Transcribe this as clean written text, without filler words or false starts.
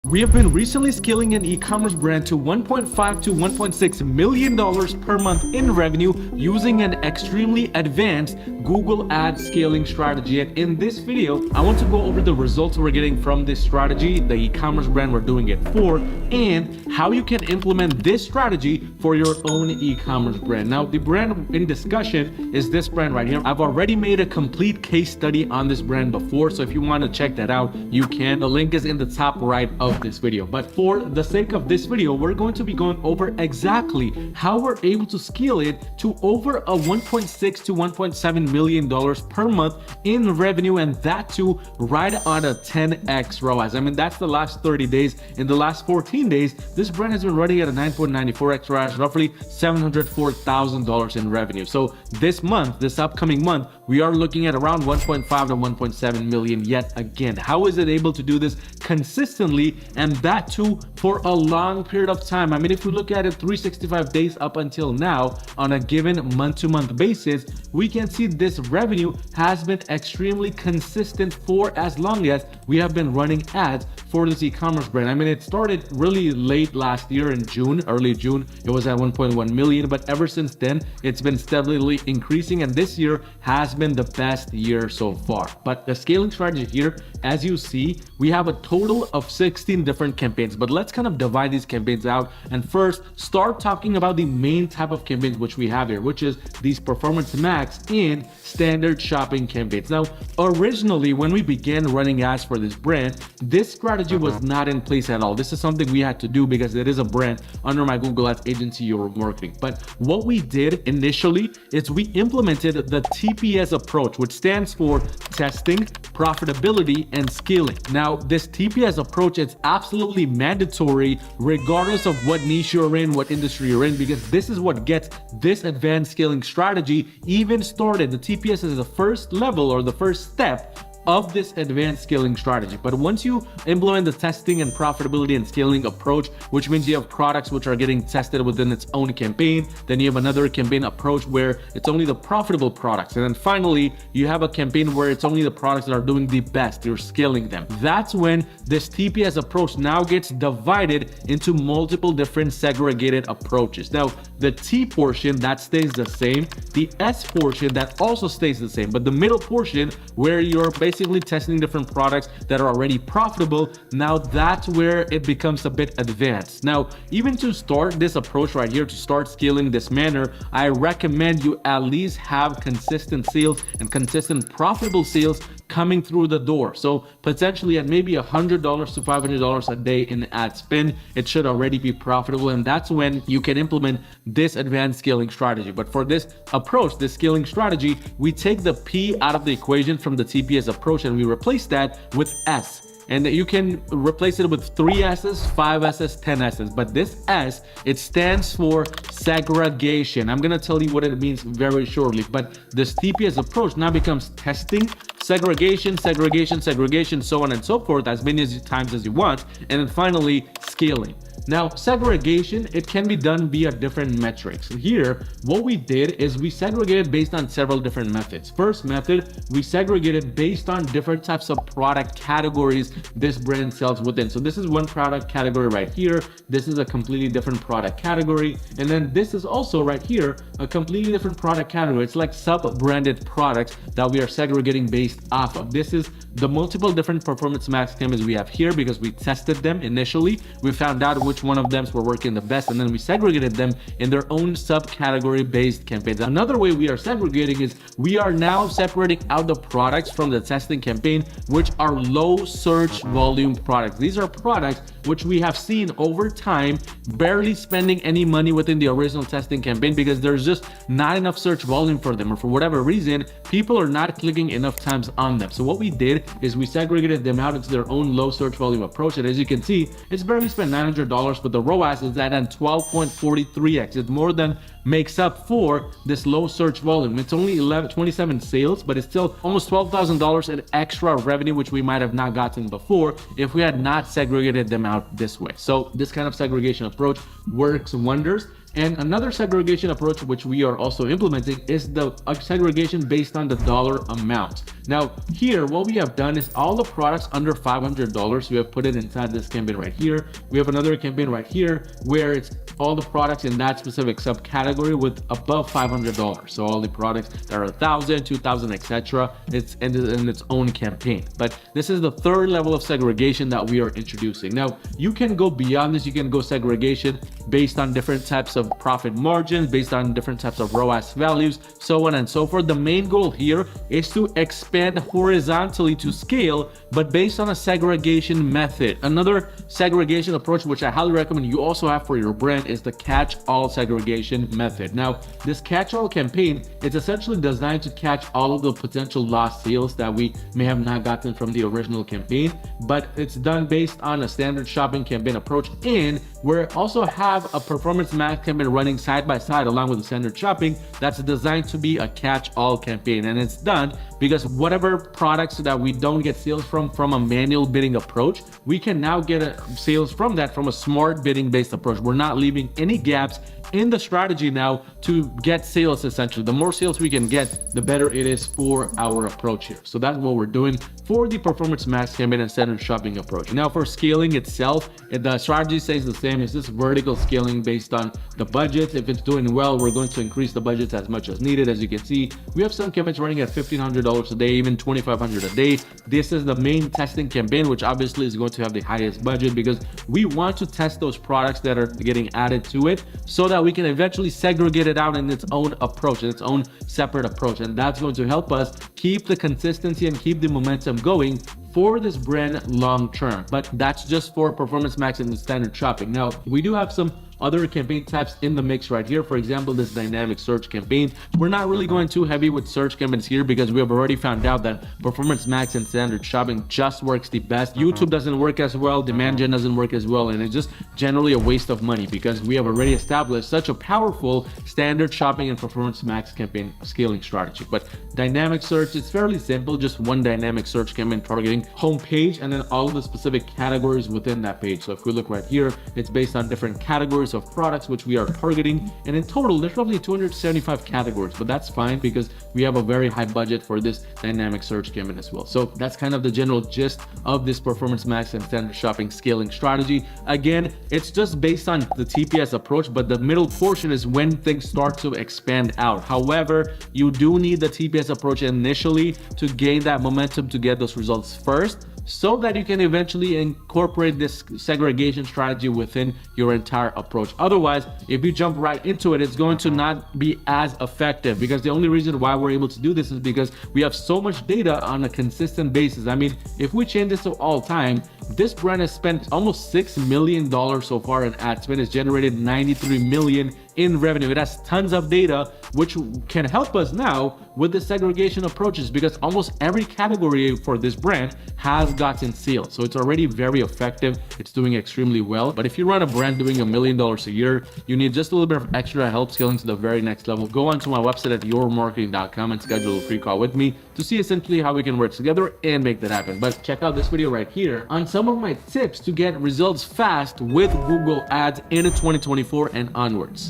We have been recently scaling an e-commerce brand to $1.5 to $1.6 million per month in revenue using an extremely advanced Google Ads scaling strategy. And in this video, I want to go over the results we're getting from this strategy, the e-commerce brand we're doing it for, and how you can implement this strategy for your own e-commerce brand. Now, the brand in discussion is this brand right here. I've already made a complete case study on this brand before, so if you want to check that out, you can. The link is in the top right of this video. But for the sake of this video, we're going to be going over exactly how we're able to scale it to over a $1.6 to $1.7 million per month in revenue, and that too right on a 10x ROAS. I mean, that's the last 30 days. In the last 14 days, this brand has been running at a 9.94x ROAS, roughly $704,000 in revenue. So this month, this upcoming month, we are looking at around 1.5 to 1.7 million yet again. How is it able to do this consistently, and that too for a long period of time? I mean, if we look at it 365 days up until now on a given month-to-month basis, we can see this revenue has been extremely consistent for as long as we have been running ads for this e-commerce brand. I mean, it started really late last year in June, early June, it was at 1.1 million, but ever since then, it's been steadily increasing, and this year has been the best year so far. But the scaling strategy here, as you see, we have a total of 16 different campaigns, but let's kind of divide these campaigns out and first start talking about the main type of campaigns which we have here, which is these performance max and standard shopping campaigns. Now, originally when we began running ads for this brand, this strategy was not in place at all. This is something we had to do because it is a brand under my Google Ads agency, Your Marketing. But what we did initially is we implemented the TPS approach, which stands for testing, profitability, and scaling. Now, this TPS approach is absolutely mandatory regardless of what niche you're in, what industry you're in, because this is what gets this advanced scaling strategy even started. The TPS is the first level or the first step of this advanced scaling strategy. But once you implement the testing and profitability and scaling approach, which means you have products which are getting tested within its own campaign, then you have another campaign approach where it's only the profitable products, and then finally you have a campaign where it's only the products that are doing the best, you're scaling them. That's when this TPS approach now gets divided into multiple different segregated approaches. Now, the T portion, that stays the same, the S portion, that also stays the same, but the middle portion where you're basically testing different products that are already profitable, now that's where it becomes a bit advanced. Now, even to start this approach right here, to start scaling this manner, I recommend you at least have consistent sales and consistent profitable sales coming through the door. So potentially at maybe $100 to $500 a day in ad spend, it should already be profitable, and that's when you can implement this advanced scaling strategy. But for this approach, this scaling strategy, we take the P out of the equation from the TPS approach and we replace that with S. And you can replace it with 3 S's, 5 S's, 10 S's. But this S, it stands for segregation. I'm gonna tell you what it means very shortly. But this TPS approach now becomes testing, segregation, segregation, segregation, so on and so forth, as many times as you want. And then finally, scaling. Now, segregation, it can be done via different metrics. Here, what we did is we segregated based on several different methods. First method, we segregated based on different types of product categories this brand sells within. So this is one product category right here. This is a completely different product category. And then this is also right here, a completely different product category. It's like sub-branded products that we are segregating based off of. This is the multiple different performance max campaigns we have here because we tested them initially. We found out which one of them were working the best, and then we segregated them in their own subcategory based campaigns. Another way we are segregating is we are now separating out the products from the testing campaign, which are low search volume products. These are products which we have seen over time barely spending any money within the original testing campaign because there's just not enough search volume for them, or for whatever reason, people are not clicking enough times on them. So what we did is we segregated them out into their own low search volume approach, and as you can see, it's barely spent $900, but the ROAS is at 12.43x. It more than makes up for this low search volume. It's only 27 sales, but it's still almost $12,000 in extra revenue, which we might have not gotten before if we had not segregated them out this way. So this kind of segregation approach works wonders. And another segregation approach which we are also implementing is the segregation based on the dollar amount. Now here, what we have done is all the products under $500, we have put it inside this campaign right here. We have another campaign right here where it's all the products in that specific subcategory with above $500. So all the products that are 1,000, 2,000, etc. It's in its own campaign. But this is the third level of segregation that we are introducing. Now you can go beyond this. You can go segregation based on different types of profit margins, based on different types of ROAS values, so on and so forth. The main goal here is to expand horizontally to scale, but based on a segregation method. Another segregation approach, which I highly recommend you also have for your brand, is the catch-all segregation method. Now, this catch-all campaign is essentially designed to catch all of the potential lost sales that we may have not gotten from the original campaign, but it's done based on a standard shopping campaign approach, and we also have a performance max campaign running side by side along with the standard shopping that's designed to be a catch-all campaign. And it's done because whatever products that we don't get sales from a manual bidding approach, we can now get sales from that from a smart bidding based approach. We're not leaving any gaps in the strategy now to get sales. Essentially, the more sales we can get, the better it is for our approach here. So that's what we're doing for the performance max campaign and standard shopping approach. Now for scaling itself, the strategy stays the same. It's just vertical scaling based on the budget. If it's doing well, we're going to increase the budgets as much as needed. As you can see, we have some campaigns running at $1,500 a day, even $2,500 a day. This is the main testing campaign, which obviously is going to have the highest budget because we want to test those products that are getting added to it so that we can eventually segregate it out in its own approach, in its own separate approach. And that's going to help us keep the consistency and keep the momentum going for this brand long term. But that's just for performance max and the standard shopping. Now we do have some other campaign types in the mix right here. For example, this dynamic search campaign. We're not really going too heavy with search campaigns here because we have already found out that performance max and standard shopping just works the best. YouTube doesn't work as well, demand gen doesn't work as well, and it's just generally a waste of money because we have already established such a powerful standard shopping and performance max campaign scaling strategy. But dynamic search, it's fairly simple, just one dynamic search campaign targeting homepage and then all of the specific categories within that page. So if we look right here, it's based on different categories of products which we are targeting, and in total there's roughly 275 categories, but that's fine because we have a very high budget for this dynamic search campaign as well. So that's kind of the general gist of this performance max and standard shopping scaling strategy. Again, it's just based on the TPS approach, but the middle portion is when things start to expand out. However, you do need the TPS approach initially to gain that momentum to get those results first, so that you can eventually incorporate this segregation strategy within your entire approach. Otherwise, if you jump right into it, it's going to not be as effective, because the only reason why we're able to do this is because we have so much data on a consistent basis. I mean, if we change this to all time, this brand has spent almost $6 million so far in ad spend. It's generated $93 million in revenue. It has tons of data, which can help us now with the segregation approaches, because almost every category for this brand has gotten sales. So it's already very effective. It's doing extremely well. But if you run a brand doing $1 million a year, you need just a little bit of extra help scaling to the very next level. Go onto my website at yourmarketing.com and schedule a free call with me to see essentially how we can work together and make that happen. But check out this video right here on some of my tips to get results fast with Google Ads in 2024 and onwards.